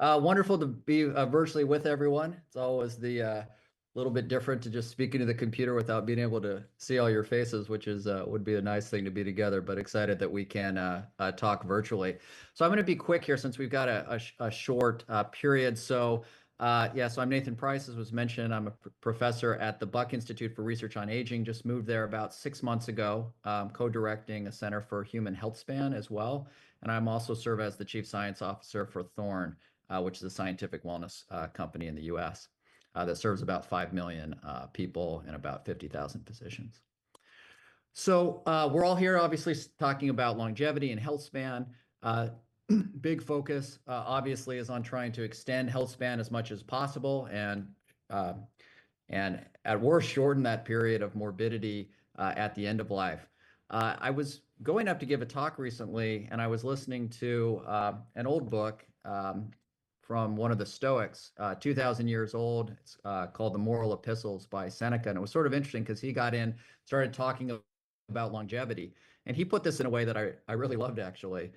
Wonderful to be virtually with everyone. It's always the little bit different to just speaking to the computer without being able to see all your faces, which is would be a nice thing to be together. But excited that we can talk virtually. So I'm going to be quick here since we've got a short period. So yeah, so I'm Nathan Price, as was mentioned. I'm a professor at the Buck Institute for Research on Aging. Just moved there about 6 months ago, co-directing a Center for Human Healthspan as well. And I'm also serve as the Chief Science Officer for Thorne, which is a scientific wellness company in the US that serves about 5 million people and about 50,000 physicians. So we're all here obviously talking about longevity and health span. Big focus obviously is on trying to extend health span as much as possible and at worst shorten that period of morbidity at the end of life. I was going up to give a talk recently and I was listening to an old book from one of the Stoics, 2,000 years old. It's called The Moral Epistles by Seneca. And it was sort of interesting because he got in, started talking about longevity. And he put this in a way that I really loved, actually,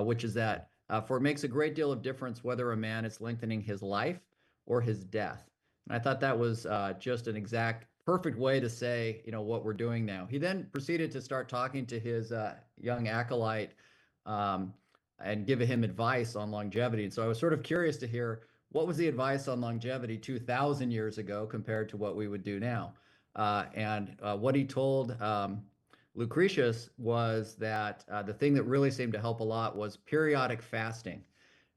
which is that for it makes a great deal of difference whether a man is lengthening his life or his death. And I thought that was just an exact perfect way to say, you know, what we're doing now. He then proceeded to start talking to his young acolyte and give him advice on longevity. And so I was sort of curious to hear what was the advice on longevity 2,000 years ago compared to what we would do now. What he told Lucretius was that the thing that really seemed to help a lot was periodic fasting.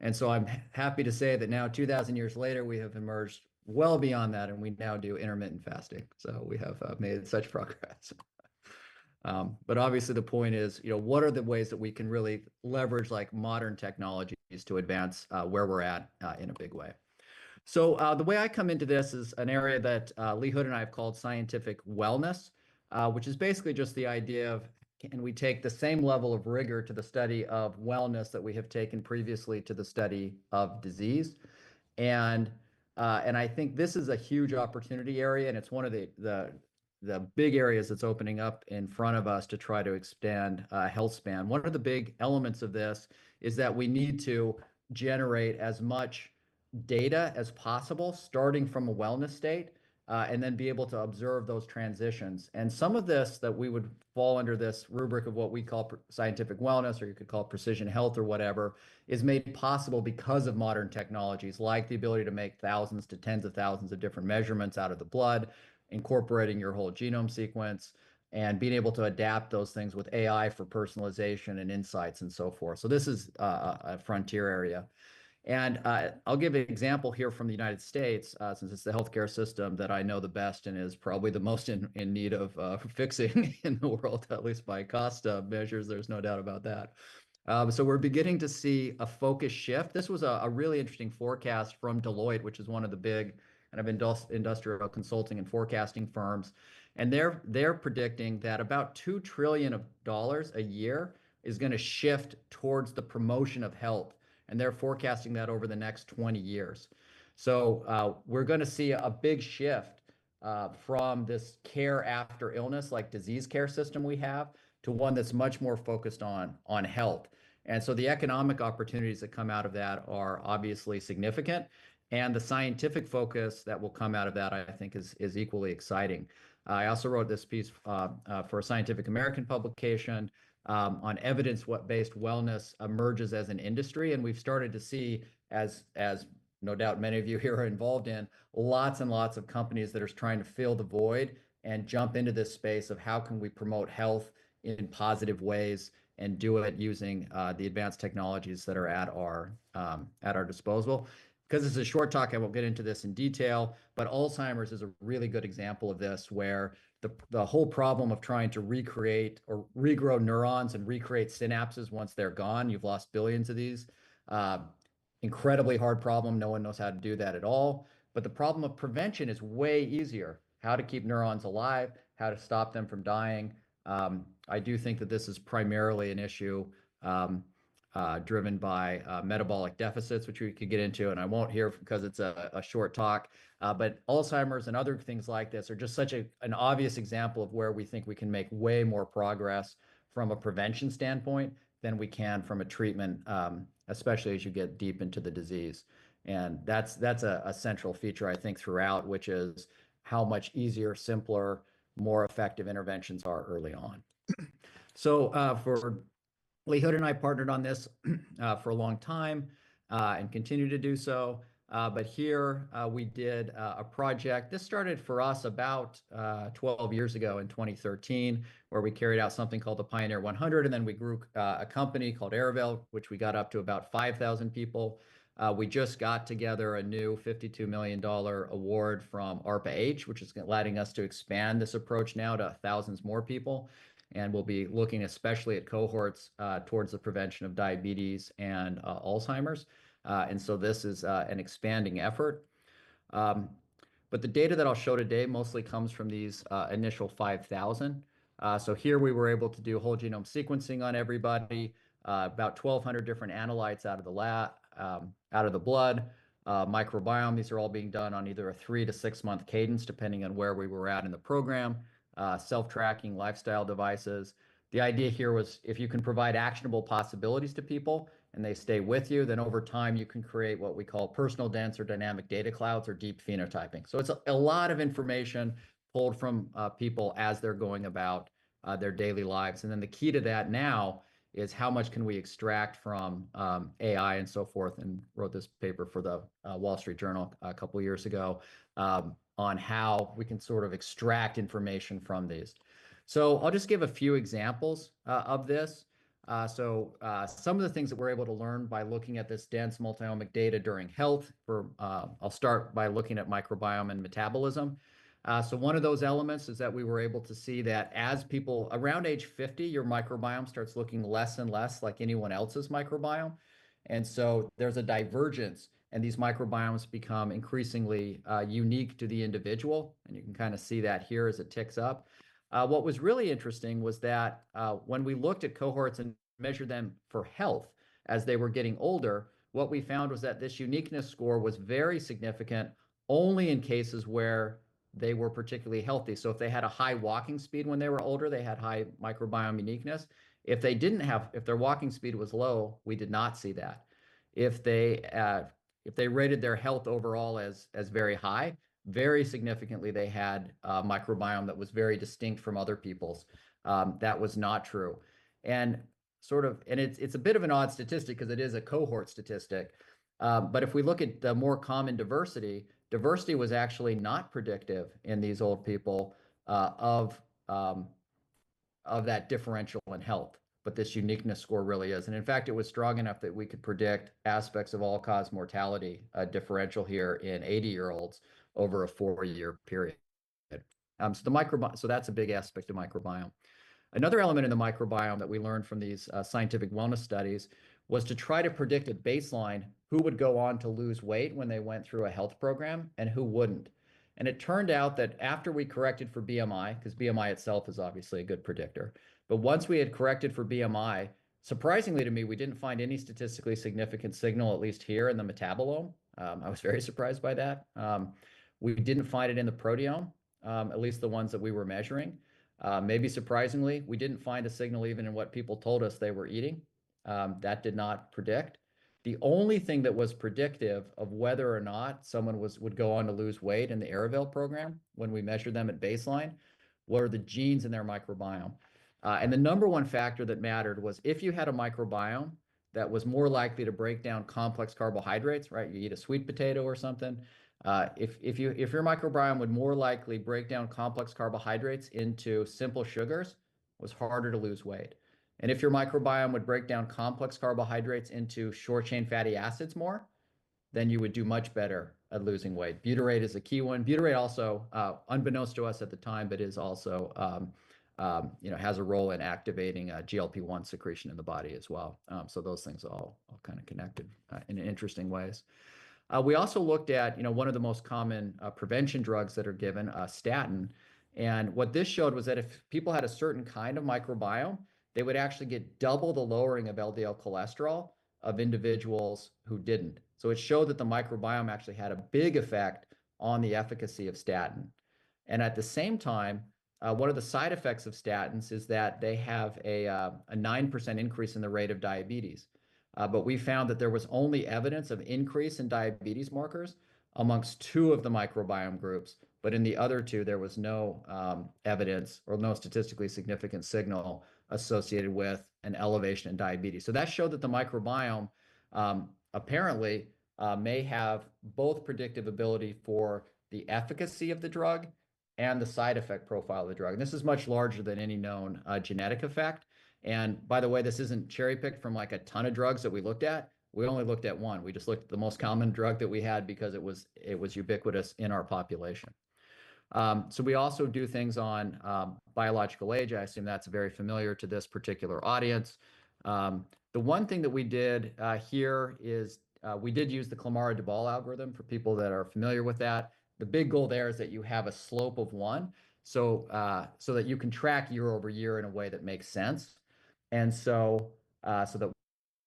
And so I'm happy to say that now 2,000 years later, we have emerged well beyond that, and we now do intermittent fasting. So we have made such progress. But obviously the point is, you know, what are the ways that we can really leverage like modern technologies to advance where we're at in a big way. So the way I come into this is an area that Lee Hood and I have called scientific wellness, which is basically just the idea of, can we take the same level of rigor to the study of wellness that we have taken previously to the study of disease? And I think this is a huge opportunity area, and it's one of the big areas that's opening up in front of us to try to expand health span. One of the big elements of this is that we need to generate as much data as possible, starting from a wellness state, and then be able to observe those transitions. And some of this that we would fall under this rubric of what we call scientific wellness, or you could call it precision health or whatever, is made possible because of modern technologies, like the ability to make thousands to tens of thousands of different measurements out of the blood, incorporating your whole genome sequence, and being able to adapt those things with AI for personalization and insights and so forth. So this is a frontier area. And I'll give an example here from the United States, since it's the healthcare system that I know the best and is probably the most in need of fixing in the world, at least by cost measures. There's no doubt about that. So we're beginning to see a focus shift. This was a really interesting forecast from Deloitte, which is one of the big kind of industrial consulting and forecasting firms. And they're predicting that about $2 trillion a year is going to shift towards the promotion of health. And they're forecasting that over the next 20 years. So we're going to see a big shift from this care after illness, like disease care system we have, to one that's much more focused on health. And so the economic opportunities that come out of that are obviously significant. And the scientific focus that will come out of that, I think, is equally exciting. I also wrote this piece for a Scientific American publication on evidence-based wellness emerges as an industry. And we've started to see, as no doubt many of you here are involved in, lots and lots of companies that are trying to fill the void and jump into this space of how can we promote health in positive ways and do it using the advanced technologies that are at our disposal. Because it's a short talk, I won't get into this in detail, but Alzheimer's is a really good example of this, where the whole problem of trying to recreate or regrow neurons and recreate synapses once they're gone, you've lost billions of these, incredibly hard problem. No one knows how to do that at all. But the problem of prevention is way easier. How to keep neurons alive, how to stop them from dying. I do think that this is primarily an issue driven by metabolic deficits, which we could get into, and I won't here because it's a short talk. But Alzheimer's and other things like this are just such an obvious example of where we think we can make way more progress from a prevention standpoint than we can from a treatment, especially as you get deep into the disease. And that's a central feature, I think, throughout, which is how much easier, simpler, more effective interventions are early on. So for Lee Hood and I partnered on this for a long time and continue to do so. But here we did a project. This started for us about 12 years ago in 2013, where we carried out something called the Pioneer 100, and then we grew a company called Aravale, which we got up to about 5,000 people. We just got together a new $52 million award from ARPA-H, which is letting us to expand this approach now to thousands more people. And we'll be looking especially at cohorts towards the prevention of diabetes and Alzheimer's. And so this is an expanding effort. But the data that I'll show today mostly comes from these initial 5,000. So here we were able to do whole genome sequencing on everybody, about 1,200 different analytes out of the lab, out of the blood, microbiome. These are all being done on either a 3 to 6 month cadence, depending on where we were at in the program. Self-tracking lifestyle devices. The idea here was if you can provide actionable possibilities to people and they stay with you, then over time you can create what we call personal dense or dynamic data clouds or deep phenotyping. So it's a lot of information pulled from people as they're going about their daily lives. And then the key to that now is how much can we extract from AI and so forth, and wrote this paper for the Wall Street Journal a couple of years ago on how we can sort of extract information from these. So I'll just give a few examples of this. Some of the things that we're able to learn by looking at this dense multi-omic data during health, I'll start by looking at microbiome and metabolism. So one of those elements is that we were able to see that as people around age 50, your microbiome starts looking less and less like anyone else's microbiome. And so there's a divergence, and these microbiomes become increasingly unique to the individual. And you can kind of see that here as it ticks up. What was really interesting was that when we looked at cohorts and measured them for health as they were getting older, what we found was that this uniqueness score was very significant only in cases where they were particularly healthy. So if they had a high walking speed when they were older, they had high microbiome uniqueness. If they didn't have, if their walking speed was low, we did not see that. If they rated their health overall as very high, very significantly they had a microbiome that was very distinct from other people's. That was not true. And it's a bit of an odd statistic because it is a cohort statistic. But if we look at the more common diversity, diversity was actually not predictive in these old people of that differential in health. But this uniqueness score really is. And in fact, it was strong enough that we could predict aspects of all-cause mortality differential here in 80-year-olds over a 4-year period. So that's a big aspect of microbiome. Another element in the microbiome that we learned from these scientific wellness studies was to try to predict at baseline who would go on to lose weight when they went through a health program and who wouldn't. And it turned out that after we corrected for BMI, because BMI itself is obviously a good predictor, but once we had corrected for BMI, surprisingly to me, we didn't find any statistically significant signal, at least here in the metabolome. I was very surprised by that. We didn't find it in the proteome, at least the ones that we were measuring. Maybe surprisingly, we didn't find a signal even in what people told us they were eating. That did not predict. The only thing that was predictive of whether or not someone would go on to lose weight in the Aravale program when we measured them at baseline were the genes in their microbiome. And the number one factor that mattered was if you had a microbiome that was more likely to break down complex carbohydrates, right? You eat a sweet potato or something. If your microbiome would more likely break down complex carbohydrates into simple sugars, it was harder to lose weight. And if your microbiome would break down complex carbohydrates into short chain fatty acids more, then you would do much better at losing weight. Butyrate is a key one. Butyrate also, unbeknownst to us at the time, but is also has a role in activating GLP-1 secretion in the body as well. So those things are all kind of connected in interesting ways. We also looked at, one of the most common prevention drugs that are given, statin. And what this showed was that if people had a certain kind of microbiome, they would actually get double the lowering of LDL cholesterol of individuals who didn't. So it showed that the microbiome actually had a big effect on the efficacy of statin. And at the same time, one of the side effects of statins is that they have a 9% increase in the rate of diabetes. but we found that there was only evidence of increase in diabetes markers amongst two of the microbiome groups, but in the other two, there was no evidence or no statistically significant signal associated with an elevation in diabetes. So that showed that the microbiome apparently may have both predictive ability for the efficacy of the drug and the side effect profile of the drug. And this is much larger than any known genetic effect. And by the way, this isn't cherry picked from like a ton of drugs that we looked at. We only looked at one. We just looked at the most common drug that we had because it was ubiquitous in our population. So we also do things on biological age. I assume that's very familiar to this particular audience. The one thing that we did here is we did use the Clamara-Duval algorithm for people that are familiar with that. The big goal there is that you have a slope of 1, so that you can track year over year in a way that makes sense. And so that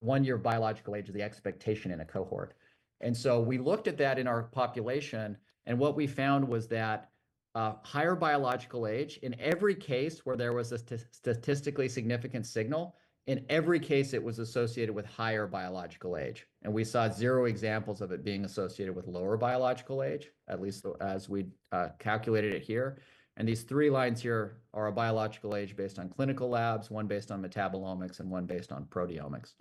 1 year of biological age is the expectation in a cohort. And so we looked at that in our population, and what we found was that higher biological age, in every case where there was a statistically significant signal, in every case it was associated with higher biological age. And we saw 0 examples of it being associated with lower biological age, at least as we calculated it here. And these 3 lines here are a biological age based on clinical labs, one based on metabolomics, and one based on proteomics.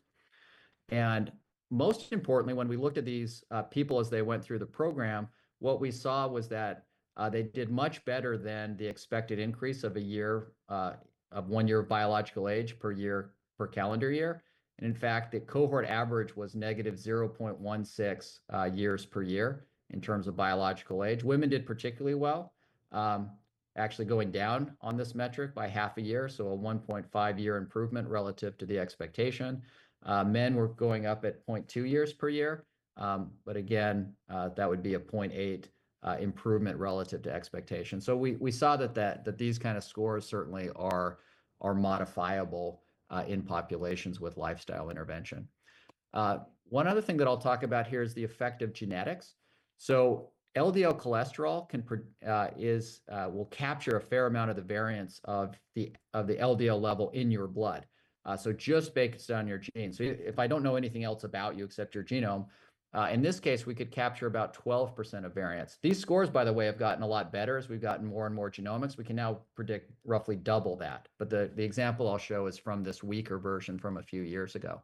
And most importantly, when we looked at these people as they went through the program, what we saw was that they did much better than the expected increase of 1 year of biological age per year per calendar year. And in fact, the cohort average was negative 0.16 years per year in terms of biological age. Women did particularly well, actually going down on this metric by half a year, so a 1.5 year improvement relative to the expectation. Men were going up at 0.2 years per year, but again, that would be a 0.8 improvement relative to expectation. So we saw that these kind of scores certainly are modifiable in populations with lifestyle intervention. One other thing that I'll talk about here is the effect of genetics. So LDL cholesterol will capture a fair amount of the variance of the LDL level in your blood. So just based on your genes. So if I don't know anything else about you except your genome, in this case, we could capture about 12% of variance. These scores, by the way, have gotten a lot better as we've gotten more and more genomics. We can now predict roughly double that. But the example I'll show is from this weaker version from a few years ago.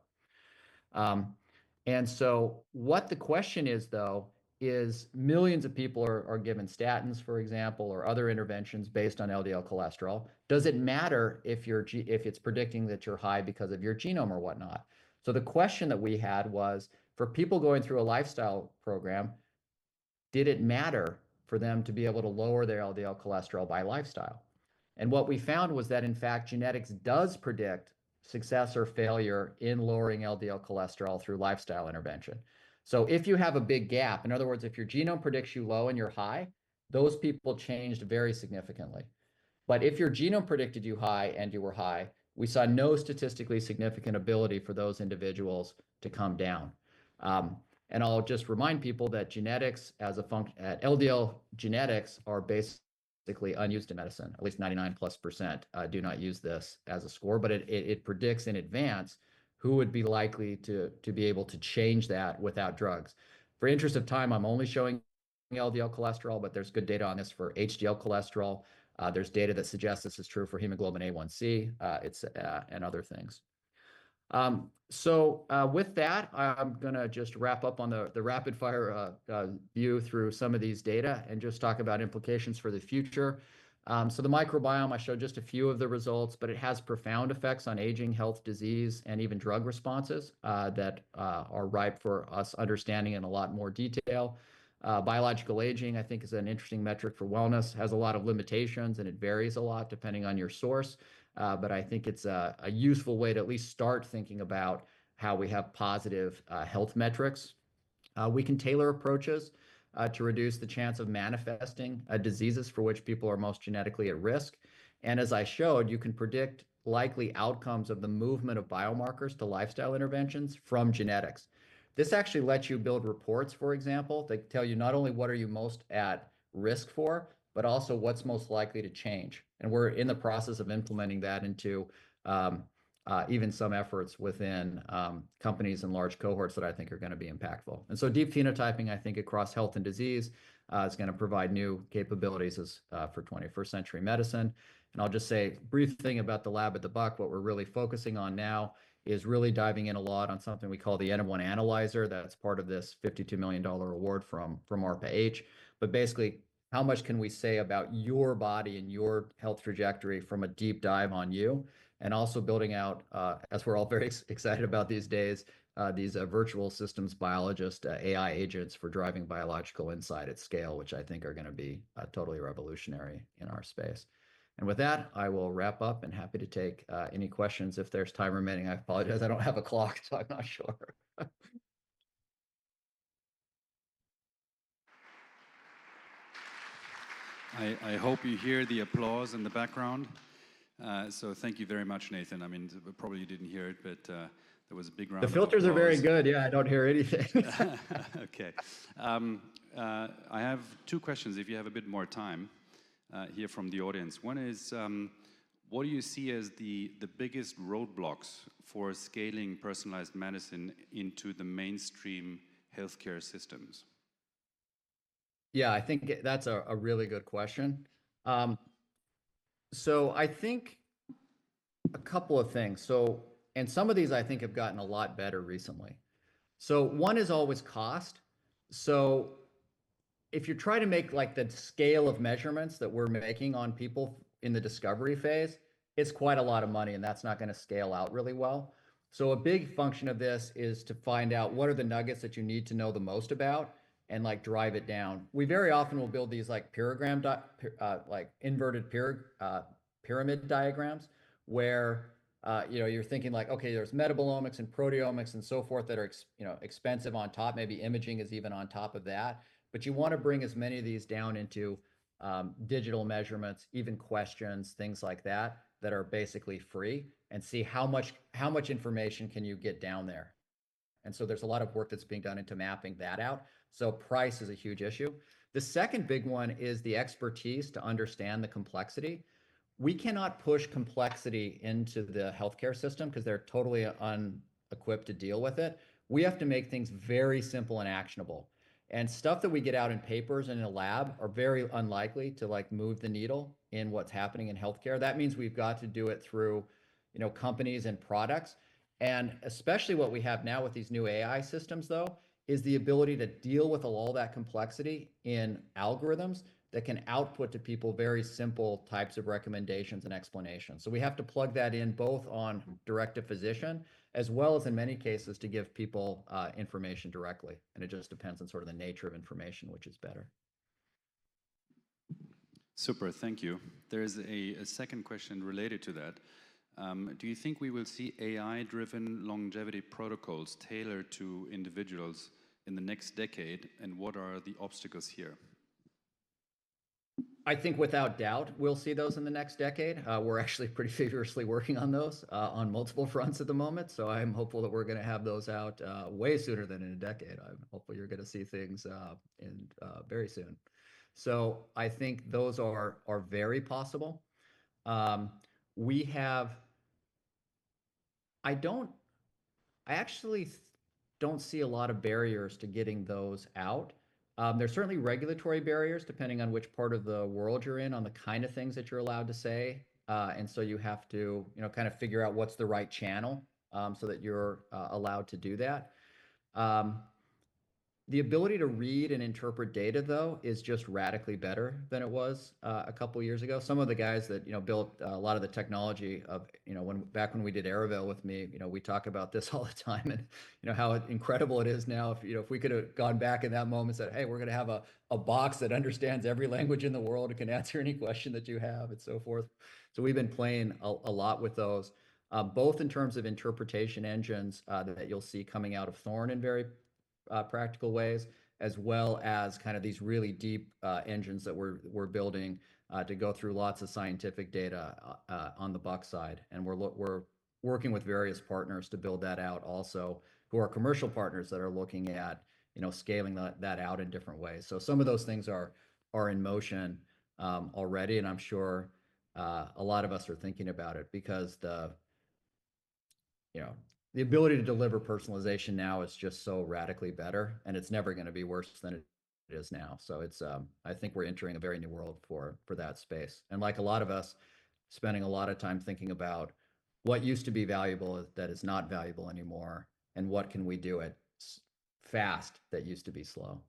And so what the question is, though, is millions of people are given statins, for example, or other interventions based on LDL cholesterol. Does it matter if it's predicting that you're high because of your genome or whatnot? So the question that we had was, for people going through a lifestyle program, did it matter for them to be able to lower their LDL cholesterol by lifestyle? And what we found was that, in fact, genetics does predict success or failure in lowering LDL cholesterol through lifestyle intervention. So if you have a big gap, in other words, if your genome predicts you low and you're high, those people changed very significantly. But if your genome predicted you high and you were high, we saw no statistically significant ability for those individuals to come down. And I'll just remind people that genetics as a function, LDL genetics are basically unused in medicine. At least 99+% do not use this as a score, but it predicts in advance who would be likely to be able to change that without drugs. For interest of time, I'm only showing LDL cholesterol, but there's good data on this for HDL cholesterol. There's data that suggests this is true for hemoglobin A1C and other things. So with that, I'm going to just wrap up on the rapid fire view through some of these data and just talk about implications for the future. So the microbiome, I showed just a few of the results, but it has profound effects on aging, health, disease, and even drug responses that are ripe for us understanding in a lot more detail. Biological aging, I think, is an interesting metric for wellness, has a lot of limitations, and it varies a lot depending on your source. But I think it's a useful way to at least start thinking about how we have positive health metrics. We can tailor approaches to reduce the chance of manifesting diseases for which people are most genetically at risk. And as I showed, you can predict likely outcomes of the movement of biomarkers to lifestyle interventions from genetics. This actually lets you build reports, for example, that tell you not only what are you most at risk for, but also what's most likely to change. And we're in the process of implementing that into even some efforts within companies and large cohorts that I think are going to be impactful. And so deep phenotyping, I think, across health and disease is going to provide new capabilities for 21st century medicine. And I'll just say a brief thing about the lab at the Buck. What we're really focusing on now is really diving in a lot on something we call the N1 analyzer. That's part of this $52 million award from ARPA-H. But basically, how much can we say about your body and your health trajectory from a deep dive on you? And also building out, as we're all very excited about these days, these virtual systems biologist AI agents for driving biological insight at scale, which I think are going to be totally revolutionary in our space. And with that, I will wrap up and happy to take any questions if there's time remaining. I apologize, I don't have a clock, so I'm not sure. I hope you hear the applause in the background. So thank you very much, Nathan. I mean, probably you didn't hear it, but there was a big round of applause. The filters are very good. Yeah, I don't hear anything. Okay. I have two questions, if you have a bit more time, here from the audience. One is, what do you see as the biggest roadblocks for scaling personalized medicine into the mainstream healthcare systems? Yeah, I think that's a really good question. So I think a couple of things. So, and some of these I think have gotten a lot better recently. So one is always cost. So if you try to make like the scale of measurements that we're making on people in the discovery phase, it's quite a lot of money, and that's not going to scale out really well. So a big function of this is to find out what are the nuggets that you need to know the most about and like drive it down. We very often will build these like like inverted pyramid diagrams where you're thinking like, okay, there's metabolomics and proteomics and so forth that are expensive on top. Maybe imaging is even on top of that. But you want to bring as many of these down into digital measurements, even questions, things like that, that are basically free, and see how much information can you get down there. And so there's a lot of work that's being done into mapping that out. So price is a huge issue. The second big one is the expertise to understand the complexity. We cannot push complexity into the healthcare system because they're totally unequipped to deal with it. We have to make things very simple and actionable. And stuff that we get out in papers and in a lab are very unlikely to like move the needle in what's happening in healthcare. That means we've got to do it through, companies and products. And especially what we have now with these new AI systems, though, is the ability to deal with all that complexity in algorithms that can output to people very simple types of recommendations and explanations. So we have to plug that in both on direct to physician, as well as in many cases to give people information directly. And it just depends on sort of the nature of information, which is better. Super, thank you. There's a second question related to that. Do you think we will see AI-driven longevity protocols tailored to individuals in the next decade, and what are the obstacles here? I think without doubt, we'll see those in the next decade. We're actually pretty vigorously working on those on multiple fronts at the moment. So I'm hopeful that we're going to have those out way sooner than in a decade. I'm hopeful you're going to see things very soon. So I think those are very possible. We have, I actually don't see a lot of barriers to getting those out. There's certainly regulatory barriers depending on which part of the world you're in on the kind of things that you're allowed to say. And so you have to, kind of figure out what's the right channel so that you're allowed to do that. The ability to read and interpret data, though, is just radically better than it was a couple years ago. Some of the guys that built a lot of the technology of back when we did Araville with me, we talk about this all the time, and how incredible it is now. If we could have gone back in that moment and said, hey, we're going to have a box that understands every language in the world and can answer any question that you have, and so forth. So we've been playing a lot with those, both in terms of interpretation engines that you'll see coming out of Thorne in very practical ways, as well as kind of these really deep engines that we're building to go through lots of scientific data on the Buck side. And we're working with various partners to build that out also, who are commercial partners that are looking at scaling that out in different ways. So some of those things are in motion already, and I'm sure a lot of us are thinking about it because the ability to deliver personalization now is just so radically better, and it's never going to be worse than it is now. So it's I think we're entering a very new world for that space. And like a lot of us, spending a lot of time thinking about what used to be valuable that is not valuable anymore, and what can we do it fast that used to be slow.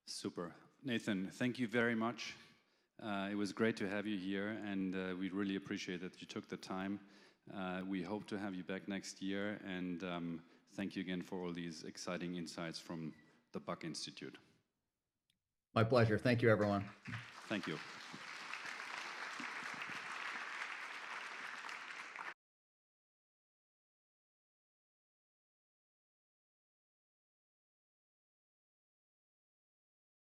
Super. Nathan, thank you very much. It was great to have you here, and we really appreciate that you took the time. We hope to have you back next year, and thank you again for all these exciting insights from the Buck Institute. My pleasure. Thank you, everyone. Thank you.